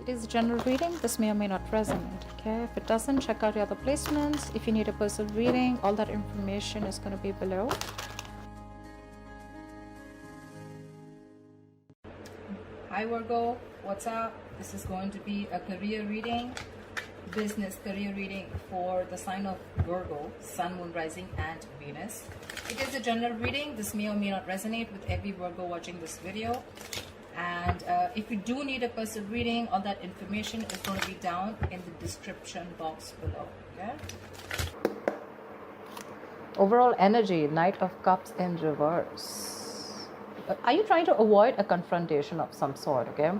It is a general reading. This may or may not resonate. Okay, if it doesn't, check out your other placements. If you need a personal reading, all that information is going to be below. Hi Virgo, what's up? This is going to be a career reading, business career reading for the sign of Virgo, Sun, Moon, Rising and Venus. It is a general reading. This may or may not resonate with every Virgo watching this video. And if you do need a personal reading, all that information is going to be down in the description box below. Okay? Overall energy, Knight of Cups in reverse. Are you trying to avoid a confrontation of some sort? Okay,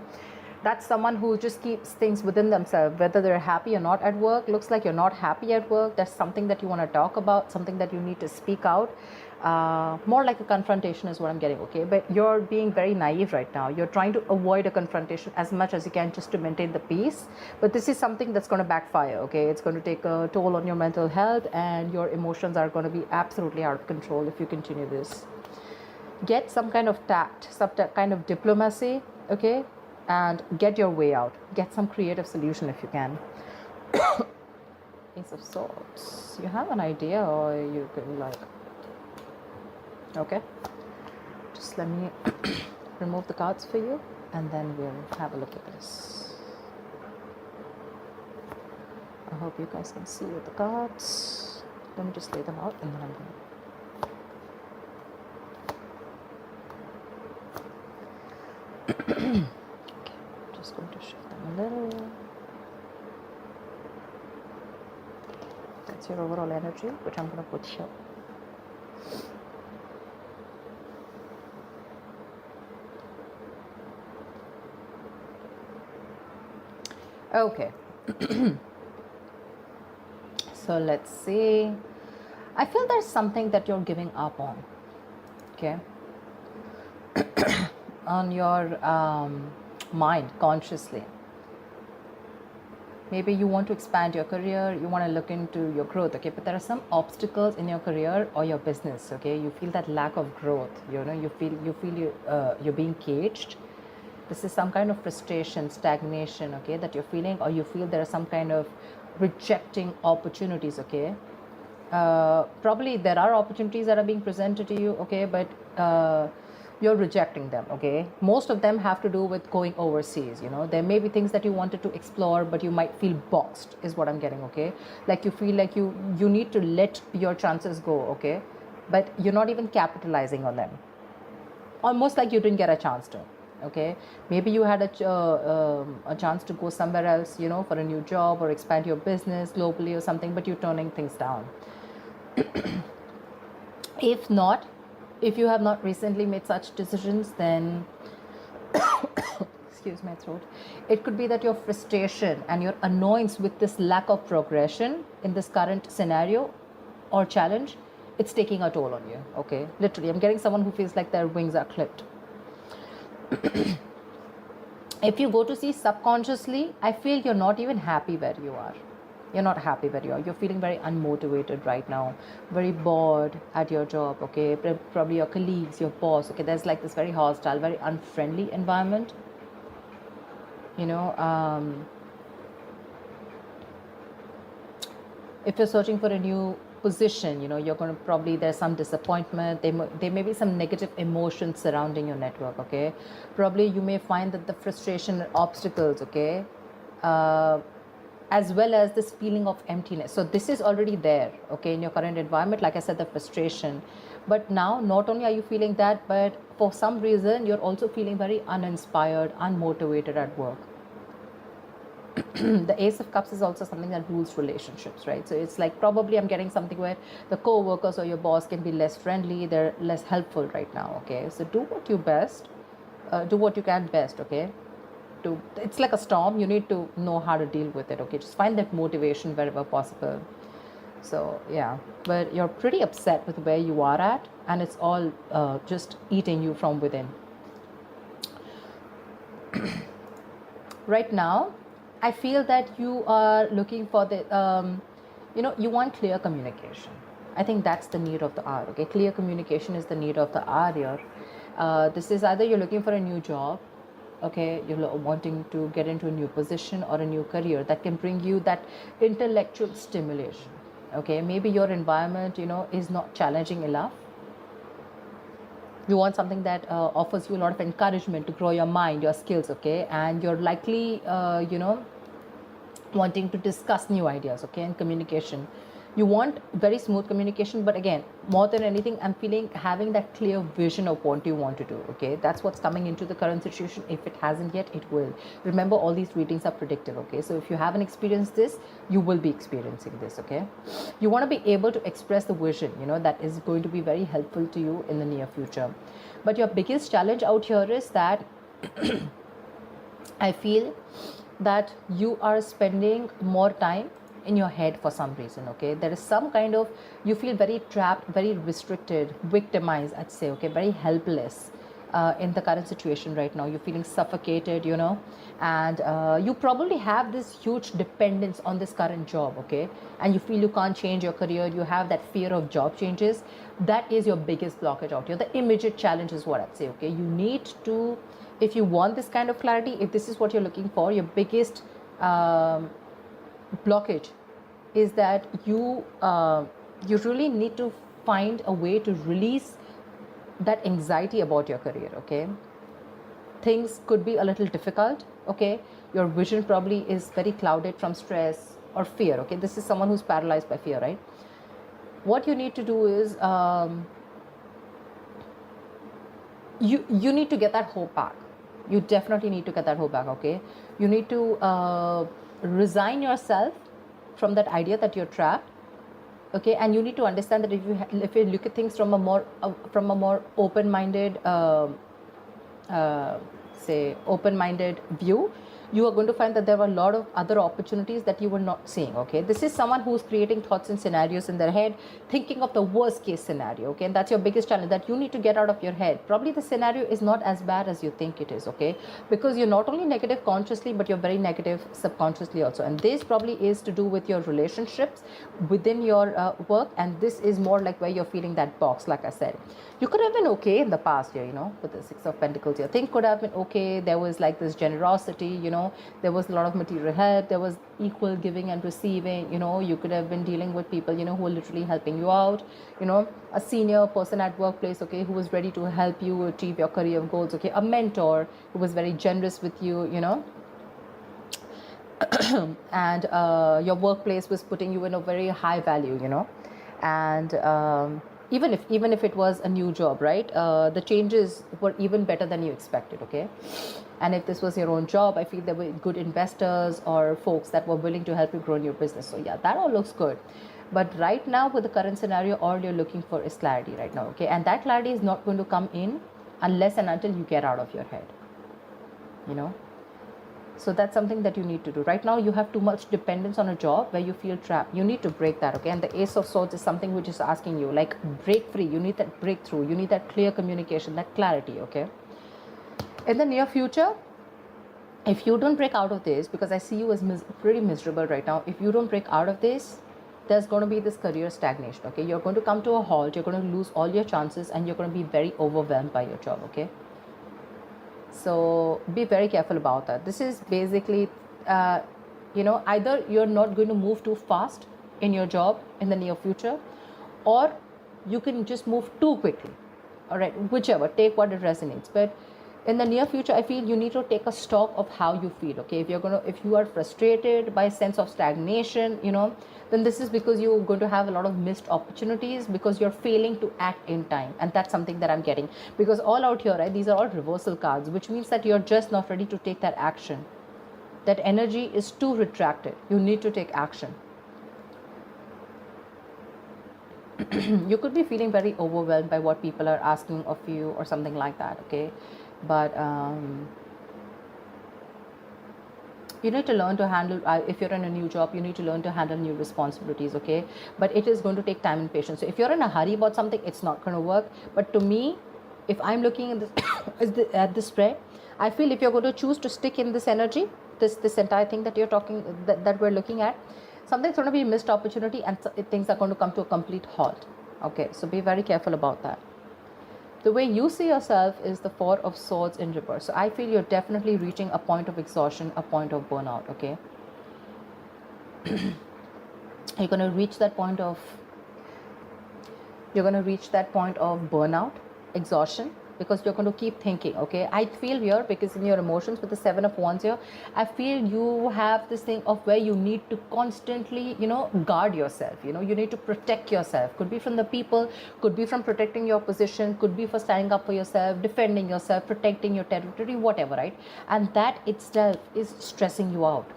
that's someone who just keeps things within themselves, whether they're happy or not at work. Looks like you're not happy at work. There's something that you want to talk about, something that you need to speak out. More like a confrontation is what I'm getting. Okay, but you're being very naive right now. You're trying to avoid a confrontation as much as you can just to maintain the peace, but this is something that's going to backfire. Okay, it's going to take a toll on your mental health, and your emotions are going to be absolutely out of control if you continue this. Get some kind of tact, some kind of diplomacy, okay, and get your way out. Get some creative solution if you can. Ace of Swords. You have an idea, or you can like, okay, just let me remove the cards for you, and then we'll have a look at this. I hope you guys can see with the cards. Let me just lay them out, and then I'm going to okay, just going to shift them a little. That's your overall energy, which I'm going to put here. Okay. So let's see. I feel there's something that you're giving up on. Okay. On your mind consciously. Maybe you want to expand your career, you want to look into your growth, okay, but there are some obstacles in your career or your business. Okay, you feel that lack of growth, you know, you feel you're being caged. This is some kind of frustration, stagnation, okay, that you're feeling, or you feel there are some kind of rejecting opportunities. Okay, probably there are opportunities that are being presented to you, okay, but you're rejecting them. Okay, most of them have to do with going overseas. You know, there may be things that you wanted to explore, but you might feel boxed, is what I'm getting. Okay, like you feel like you need to let your chances go. Okay, but you're not even capitalizing on them, almost like you didn't get a chance to. Okay, maybe you had a chance to go somewhere else, you know, for a new job or expand your business globally or something, but you're turning things down. If not, if you have not recently made such decisions, then excuse my throat, it could be that your frustration and your annoyance with this lack of progression in this current scenario or challenge, it's taking a toll on you. Okay, literally, I'm getting someone who feels like their wings are clipped. If you go to see subconsciously, I feel you're not even happy where you are. You're not happy where you are. You're feeling very unmotivated right now, very bored at your job. Okay, probably your colleagues, your boss. Okay, there's like this very hostile, very unfriendly environment. You know, if you're searching for a new position, you know, you're going to probably, there's some disappointment. There may be some negative emotions surrounding your network. Okay, probably you may find that the frustration and obstacles, okay, as well as this feeling of emptiness. So this is already there, okay, in your current environment. Like I said, the frustration. But now, not only are you feeling that, but for some reason, you're also feeling very uninspired, unmotivated at work. The Ace of Cups is also something that rules relationships, right? So it's like, probably I'm getting something where the co-workers or your boss can be less friendly, they're less helpful right now. Okay, so do what you best, do what you can best. Okay, it's like a storm, you need to know how to deal with it. Okay, just find that motivation wherever possible. So yeah, but you're pretty upset with where you are at, and it's all just eating you from within. Right now, I feel that you are looking for the, you know, you want clear communication. I think that's the need of the hour. Okay, clear communication is the need of the hour here. This is either you're looking for a new job, okay? You're wanting to get into a new position or a new career that can bring you that intellectual stimulation, okay? Maybe your environment, you know, is not challenging enough. You want something that offers you a lot of encouragement to grow your mind, your skills, okay? And you're likely, you know, wanting to discuss new ideas, okay? And communication, you want very smooth communication, but again, more than anything, I'm feeling having that clear vision of what you want to do, okay? That's what's coming into the current situation. If it hasn't yet, it will. Remember, all these readings are predictive, okay? So if you haven't experienced this, you will be experiencing this, okay? You want to be able to express the vision, you know, that is going to be very helpful to you in the near future. But your biggest challenge out here is that I feel that you are spending more time in your head for some reason, okay? There is some kind of, you feel very trapped, very restricted, victimized, I'd say, okay? Very helpless in the current situation right now. You're feeling suffocated, you know, and you probably have this huge dependence on this current job, okay? And you feel you can't change your career. You have that fear of job changes. That is your biggest blockage out here. The immediate challenge is what I'd say, okay? You need to, if you want this kind of clarity, if this is what you're looking for, your biggest blockage is that you really need to find a way to release that anxiety about your career, okay? Things could be a little difficult, okay? Your vision probably is very clouded from stress or fear, okay? This is someone who's paralyzed by fear, right? What you need to do is you need to get that hope back. You definitely need to get that hope back, okay? You need to resign yourself from that idea that you're trapped, okay? And you need to understand that if you look at things from a more open-minded say open-minded view, you are going to find that there are a lot of other opportunities that you were not seeing, okay? This is someone who's creating thoughts and scenarios in their head, thinking of the worst case scenario, okay? And that's your biggest challenge, that you need to get out of your head. Probably the scenario is not as bad as you think it is, okay? Because you're not only negative consciously, but you're very negative subconsciously also. And this probably is to do with your relationships within your work. And this is more like where you're feeling that box, like I said. You could have been okay in the past year, you know, with the Six of Pentacles here. Things could have been okay. There was like this generosity, you know, there was a lot of material help, there was equal giving and receiving, you know. You could have been dealing with people, you know, who are literally helping you out, you know, a senior person at workplace, okay, who was ready to help you achieve your career goals, okay, a mentor who was very generous with you, you know. And your workplace was putting you in a very high value, you know. And even if it was a new job, right, the changes were even better than you expected, okay? And if this was your own job, I feel there were good investors or folks that were willing to help you grow in your business. So yeah, that all looks good. But right now, with the current scenario, all you're looking for is clarity right now, okay? And that clarity is not going to come in unless and until you get out of your head, you know. So that's something that you need to do. Right now, you have too much dependence on a job where you feel trapped. You need to break that, okay? And the Ace of Swords is something which is asking you, like, break free. You need that breakthrough. You need that clear communication, that clarity, okay? In the near future, if you don't break out of this, because I see you as pretty miserable right now, if you don't break out of this, there's going to be this career stagnation, okay? You're going to come to a halt. You're going to lose all your chances, and you're going to be very overwhelmed by your job, okay? So be very careful about that. This is basically, you know, either you're not going to move too fast in your job in the near future, or you can just move too quickly. All right, whichever, take what it resonates. But in the near future, I feel you need to take a stock of how you feel, okay? If you are frustrated by a sense of stagnation, you know, then this is because you're going to have a lot of missed opportunities because you're failing to act in time. And that's something that I'm getting, because all out here, right, these are all reversal cards, which means that you're just not ready to take that action. That energy is too retracted. You need to take action. You could be feeling very overwhelmed by what people are asking of you or something like that, okay? But you need to learn to handle, if you're in a new job, you need to learn to handle new responsibilities, okay? But it is going to take time and patience. So if you're in a hurry about something, it's not going to work. But to me, if I'm looking at this, at this spread, I feel if you're going to choose to stick in this energy, this entire thing that you're talking, that we're looking at, something's going to be a missed opportunity, and things are going to come to a complete halt, okay? So be very careful about that. The way you see yourself is the Four of Swords in reverse. So I feel you're definitely reaching a point of exhaustion, a point of burnout, okay? You're going to reach that point of burnout, exhaustion, because you're going to keep thinking, okay? I feel here, because in your emotions with the Seven of Wands here, I feel you have this thing of where you need to constantly, guard yourself, you need to protect yourself. Could be from the people, could be from protecting your position, could be for standing up for yourself, defending yourself, protecting your territory, whatever, right? And that itself is stressing you out,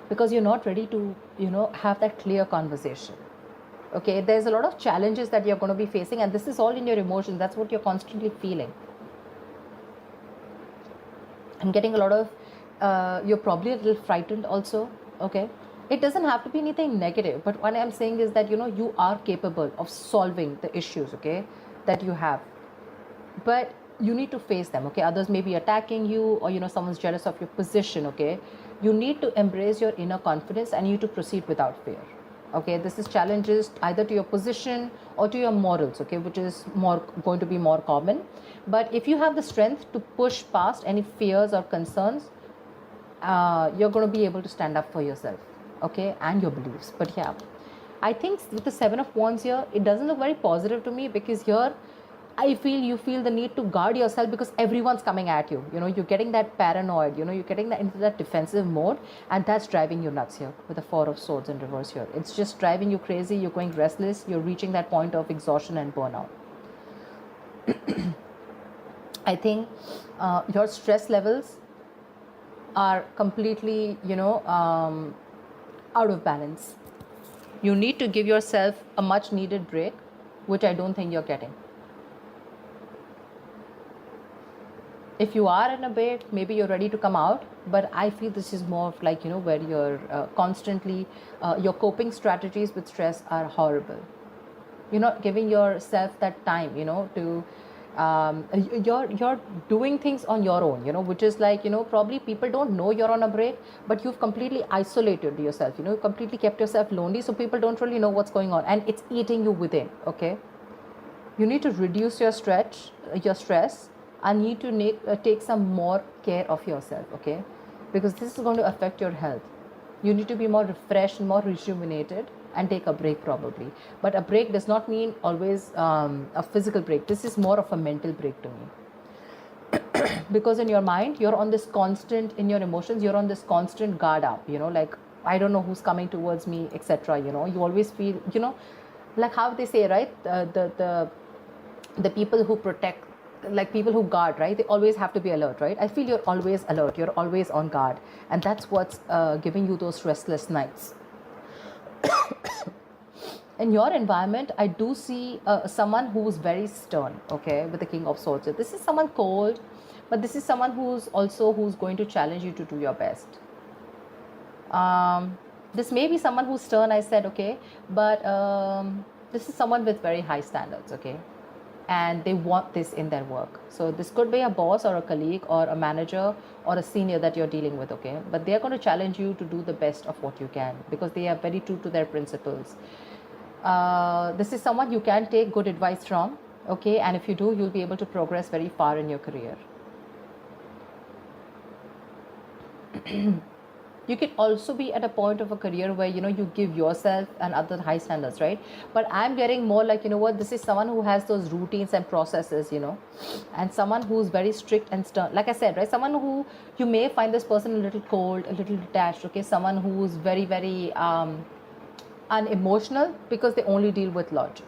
because you're not ready to, have that clear conversation. Okay, there's a lot of challenges that you're going to be facing, and this is all in your emotions. That's what you're constantly feeling. I'm getting a lot of, you're probably a little frightened also, okay? It doesn't have to be anything negative, but what I'm saying is that, you are capable of solving the issues, okay, that you have. But you need to face them, okay? Others may be attacking you, or, someone's jealous of your position, okay? You need to embrace your inner confidence, and you need to proceed without fear. Okay, this is challenges either to your position or to your morals, okay, which is going to be more common. But if you have the strength to push past any fears or concerns, you're going to be able to stand up for yourself, okay, and your beliefs. But yeah, I think with the Seven of Wands here, it doesn't look very positive to me, because here I feel you feel the need to guard yourself, because everyone's coming at you. You're getting that paranoid, you're getting that into that defensive mode, and that's driving you nuts here with the Four of Swords in reverse here. It's just driving you crazy. You're going restless. You're reaching that point of exhaustion and burnout. I think your stress levels are completely, out of balance. You need to give yourself a much needed break, which I don't think you're getting. If you are in a break, maybe you're ready to come out, but I feel this is more of like, where you're constantly, your coping strategies with stress are horrible. You're not giving yourself that time, to, you're doing things on your own, which is like, probably people don't know you're on a break, but you've completely isolated yourself, you completely kept yourself lonely, so people don't really know what's going on, and it's eating you within, okay? You need to reduce your stress, and need to take some more care of yourself, okay? Because this is going to affect your health. You need to be more refreshed, more rejuvenated, and take a break probably. But a break does not mean always a physical break. This is more of a mental break to me. Because in your mind, you're on this constant, in your emotions, you're on this constant guard up, like, I don't know who's coming towards me, etc. You always feel, like how they say, right? The people who protect, like people who guard, right? They always have to be alert, right? I feel you're always alert. You're always on guard. And that's what's giving you those restless nights. In your environment, I do see someone who's very stern, okay, with the King of Swords. This is someone cold, but this is someone who's going to challenge you to do your best. This may be someone who's stern, I said, okay, but this is someone with very high standards, okay, and they want this in their work. So this could be a boss or a colleague or a manager or a senior that you're dealing with, okay, but they're going to challenge you to do the best of what you can, because they are very true to their principles. This is someone you can take good advice from, okay, and if you do, you'll be able to progress very far in your career. You can also be at a point of a career where, you give yourself and other high standards, right? But I'm getting more like, this is someone who has those routines and processes, and someone who's very strict and stern. Like I said, right? Someone who, you may find this person a little cold, a little detached, okay? Someone who's very, very unemotional, because they only deal with logic.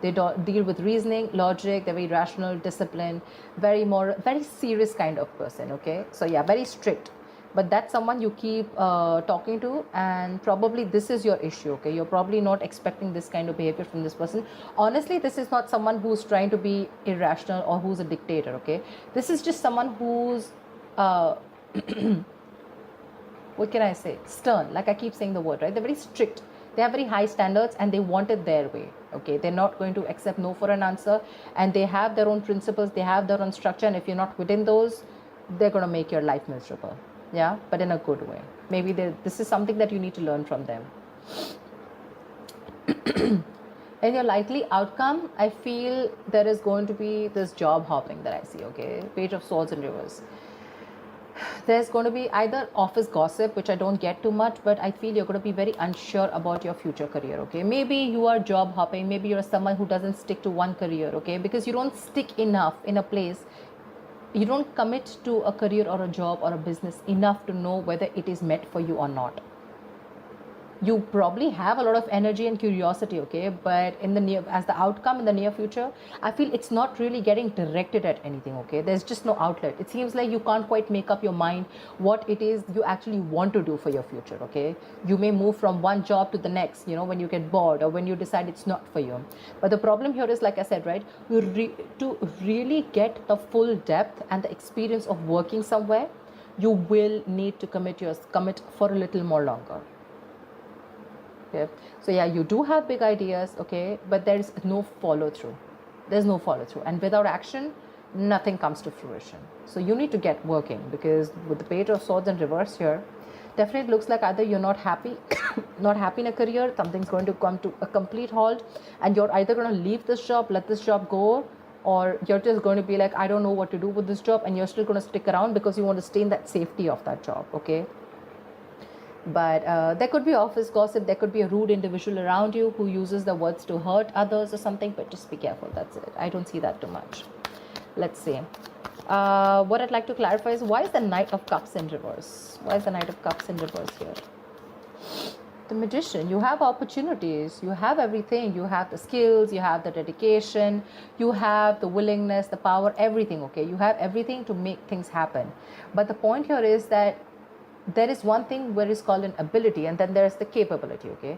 They don't deal with reasoning, logic. They're very rational, disciplined, very moral, very serious kind of person, okay? So yeah, very strict. But that's someone you keep talking to, and probably this is your issue, okay? You're probably not expecting this kind of behavior from this person. Honestly, this is not someone who's trying to be irrational or who's a dictator, okay? This is just someone who's, what can I say? Stern, like I keep saying the word, right? They're very strict. They have very high standards, and they want it their way, okay? They're not going to accept no for an answer, and they have their own principles, they have their own structure, and if you're not within those, they're going to make your life miserable. Yeah, but in a good way. Maybe this is something that you need to learn from them. In your likely outcome, I feel there is going to be this job hopping that I see, okay? Page of Swords in reverse. There's going to be either office gossip, which I don't get too much, but I feel you're going to be very unsure about your future career, okay? Maybe you are job hopping, maybe you're someone who doesn't stick to one career, okay? Because you don't stick enough in a place, you don't commit to a career or a job or a business enough to know whether it is meant for you or not. You probably have a lot of energy and curiosity, okay, but in the near, as the outcome in the near future, I feel it's not really getting directed at anything, okay? There's just no outlet. It seems like you can't quite make up your mind what it is you actually want to do for your future, okay? You may move from one job to the next, you know, when you get bored or when you decide it's not for you. But the problem here is, like I said, right, to really get the full depth and the experience of working somewhere, you will need to commit for a little more longer. Okay. So yeah, you do have big ideas, okay, but there's no follow through. There's no follow through, and without action, nothing comes to fruition. So you need to get working, because with the Page of Swords in reverse here, definitely looks like either you're not happy, not happy in a career, something's going to come to a complete halt, and you're either going to leave this job, let this job go, or you're just going to be like, I don't know what to do with this job, and you're still going to stick around because you want to stay in that safety of that job, okay? But there could be office gossip, there could be a rude individual around you who uses the words to hurt others or something, but just be careful, that's it. I don't see that too much. Let's see. What I'd like to clarify is, why is the Knight of Cups in reverse? Why is the Knight of Cups in reverse here? The Magician. You have opportunities, you have everything, you have the skills, you have the dedication, you have the willingness, the power, everything, okay? You have everything to make things happen. But the point here is that there is one thing where it's called an ability, and then there's the capability, okay?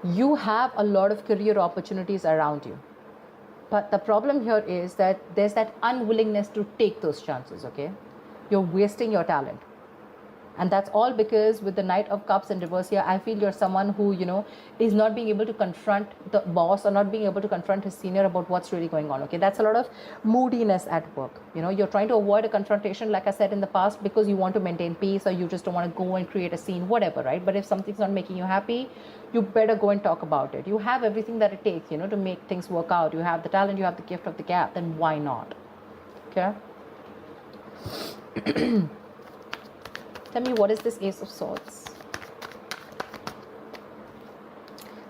You have a lot of career opportunities around you, but the problem here is that there's that unwillingness to take those chances, okay? You're wasting your talent. And that's all because with the Knight of Cups in reverse here, I feel you're someone who, you know, is not being able to confront the boss or not being able to confront his senior about what's really going on, okay? That's a lot of moodiness at work. You know, you're trying to avoid a confrontation, like I said in the past, because you want to maintain peace, or you just don't want to go and create a scene, whatever, right? But if something's not making you happy, you better go and talk about it. You have everything that it takes, you know, to make things work out. You have the talent, you have the gift of the gab, then why not? Okay? Tell me, what is this Ace of Swords?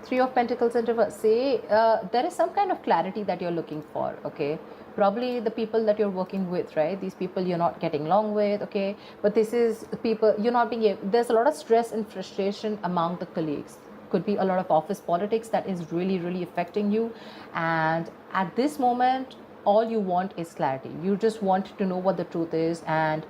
Three of Pentacles in reverse. Say there is some kind of clarity that you're looking for, okay? Probably the people that you're working with, right? These people you're not getting along with, okay? But this is people you're not being able, there's a lot of stress and frustration among the colleagues. Could be a lot of office politics that is really, really affecting you. And at this moment, all you want is clarity. You just want to know what the truth is, and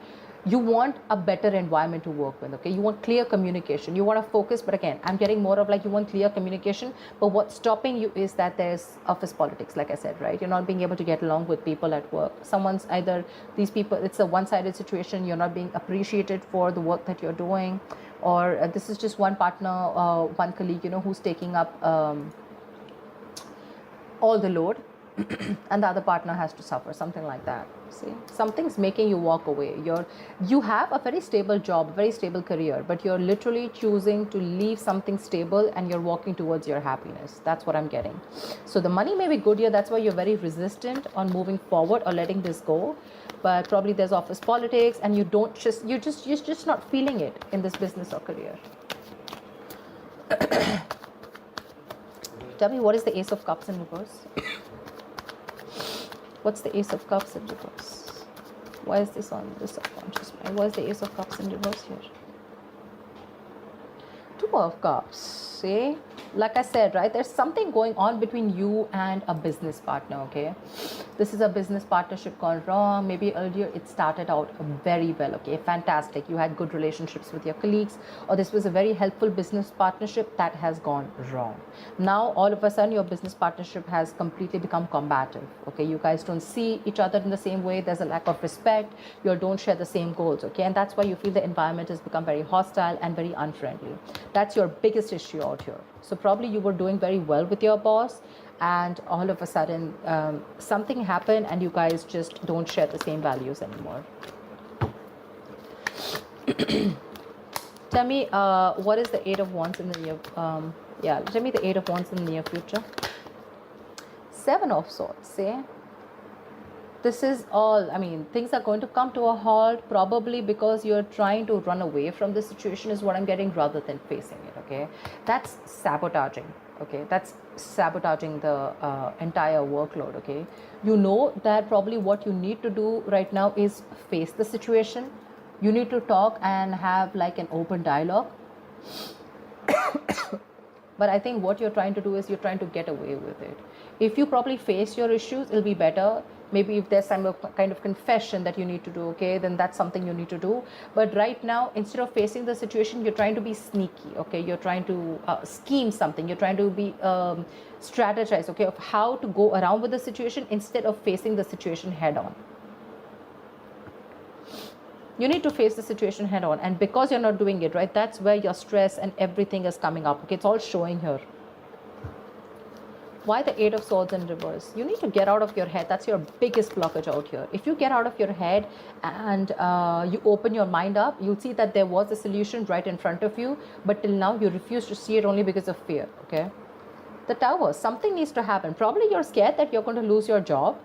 you want a better environment to work with, okay? You want clear communication, you want to focus, but again, I'm getting more of like you want clear communication, but what's stopping you is that there's office politics, like I said, right? You're not being able to get along with people at work. Someone's either, these people, it's a one-sided situation, you're not being appreciated for the work that you're doing, or this is just one partner, one colleague, you know, who's taking up all the load, and the other partner has to suffer, something like that. See, something's making you walk away. You have a very stable job, very stable career, but you're literally choosing to leave something stable, and you're walking towards your happiness. That's what I'm getting. So the money may be good here, that's why you're very resistant on moving forward or letting this go. But probably there's office politics, and you're just not feeling it in this business or career. Tell me, what is the Ace of Cups in reverse? What's the Ace of Cups in reverse? Why is this on the subconscious mind? Why is the Ace of Cups in reverse here? Two of Cups. See? Like I said, right? There's something going on between you and a business partner, okay? This is a business partnership gone wrong. Maybe earlier it started out very well, okay? Fantastic. You had good relationships with your colleagues, or this was a very helpful business partnership that has gone wrong. Now, all of a sudden, your business partnership has completely become combative, okay? You guys don't see each other in the same way. There's a lack of respect. You don't share the same goals, okay? And that's why you feel the environment has become very hostile and very unfriendly. That's your biggest issue out here. So probably you were doing very well with your boss, and all of a sudden something happened and you guys just don't share the same values anymore. Tell me, what is the Eight of Wands in the near tell me the Eight of Wands in the near future. Seven of Swords, see? This is all, I mean, things are going to come to a halt, probably because you're trying to run away from the situation is what I'm getting, rather than facing it, okay? That's sabotaging, okay? That's sabotaging the entire workload, okay? You know that probably what you need to do right now is face the situation. You need to talk and have like an open dialogue. But I think what you're trying to do is you're trying to get away with it. If you probably face your issues, it'll be better. Maybe if there's some kind of confession that you need to do, okay, then that's something you need to do. But right now, instead of facing the situation, you're trying to be sneaky, okay? You're trying to scheme something. You're trying to be strategize, okay, of how to go around with the situation instead of facing the situation head on. You need to face the situation head on, and because you're not doing it, right, that's where your stress and everything is coming up, okay? It's all showing here. Why the Eight of Swords in reverse? You need to get out of your head. That's your biggest blockage out here. If you get out of your head and you open your mind up, you'll see that there was a solution right in front of you, but till now you refuse to see it only because of fear, okay? The Tower, something needs to happen. Probably you're scared that you're going to lose your job,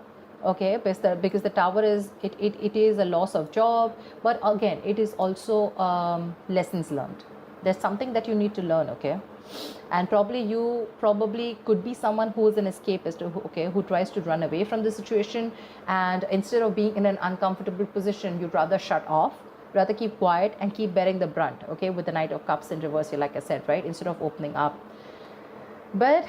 okay, because the Tower is, it is a loss of job, but again, it is also lessons learned. There's something that you need to learn, okay? And probably you could be someone who is an escapist, okay, who tries to run away from the situation, and instead of being in an uncomfortable position, you'd rather shut off, rather keep quiet and keep bearing the brunt, okay, with the Knight of Cups in reverse here, like I said, right, instead of opening up. But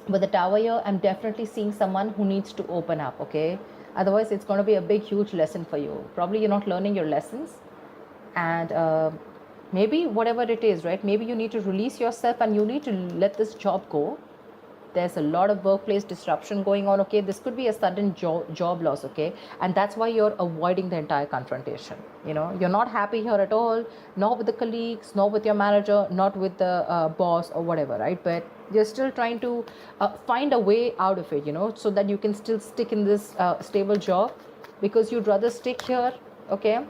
with the Tower here, I'm definitely seeing someone who needs to open up, okay? Otherwise, it's going to be a big, huge lesson for you. Probably you're not learning your lessons, and maybe whatever it is, right? Maybe you need to release yourself and you need to let this job go. There's a lot of workplace disruption going on, okay? This could be a sudden job loss, okay? And that's why you're avoiding the entire confrontation. You know, you're not happy here at all, not with the colleagues, not with your manager, not with the boss or whatever, right? But you're still trying to find a way out of it, you know, so that you can still stick in this stable job, because you'd rather stick here, okay,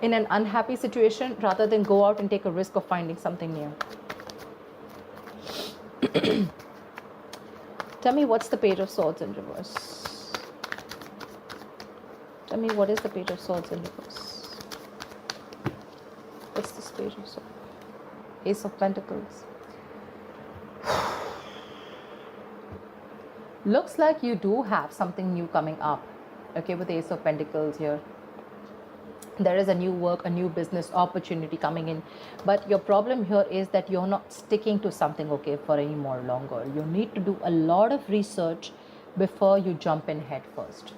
in an unhappy situation rather than go out and take a risk of finding something new. Tell me, what's the Page of Swords in reverse? Tell me, what is the Page of Swords in reverse? What's this Page of Swords? Ace of Pentacles. Looks like you do have something new coming up, okay, with the Ace of Pentacles here. There is a new work, a new business opportunity coming in, but your problem here is that you're not sticking to something, okay, for any more longer. You need to do a lot of research before you jump in head first.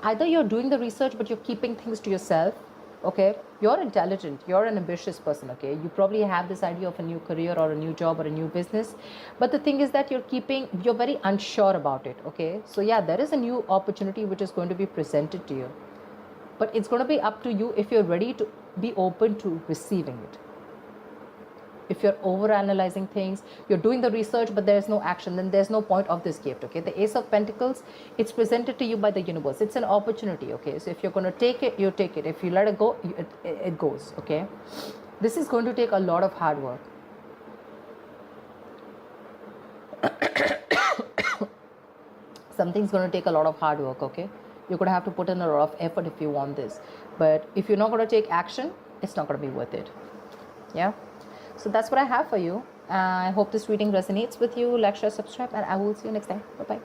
Either you're doing the research but you're keeping things to yourself, okay? You're intelligent, you're an ambitious person, okay? You probably have this idea of a new career or a new job or a new business, but the thing is that you're very unsure about it, okay? So yeah, there is a new opportunity which is going to be presented to you, but it's going to be up to you if you're ready to be open to receiving it. If you're over-analyzing things, you're doing the research, but there's no action, then there's no point of this gift, okay? The Ace of Pentacles, it's presented to you by the universe. It's an opportunity, okay? So if you're going to take it, you take it. If you let it go, it goes, okay? This is going to take a lot of hard work. Something's going to take a lot of hard work, okay? You're going to have to put in a lot of effort if you want this. But if you're not going to take action, it's not going to be worth it. Yeah? So that's what I have for you. I hope this reading resonates with you. Like, share, subscribe, and I will see you next time. Bye-bye.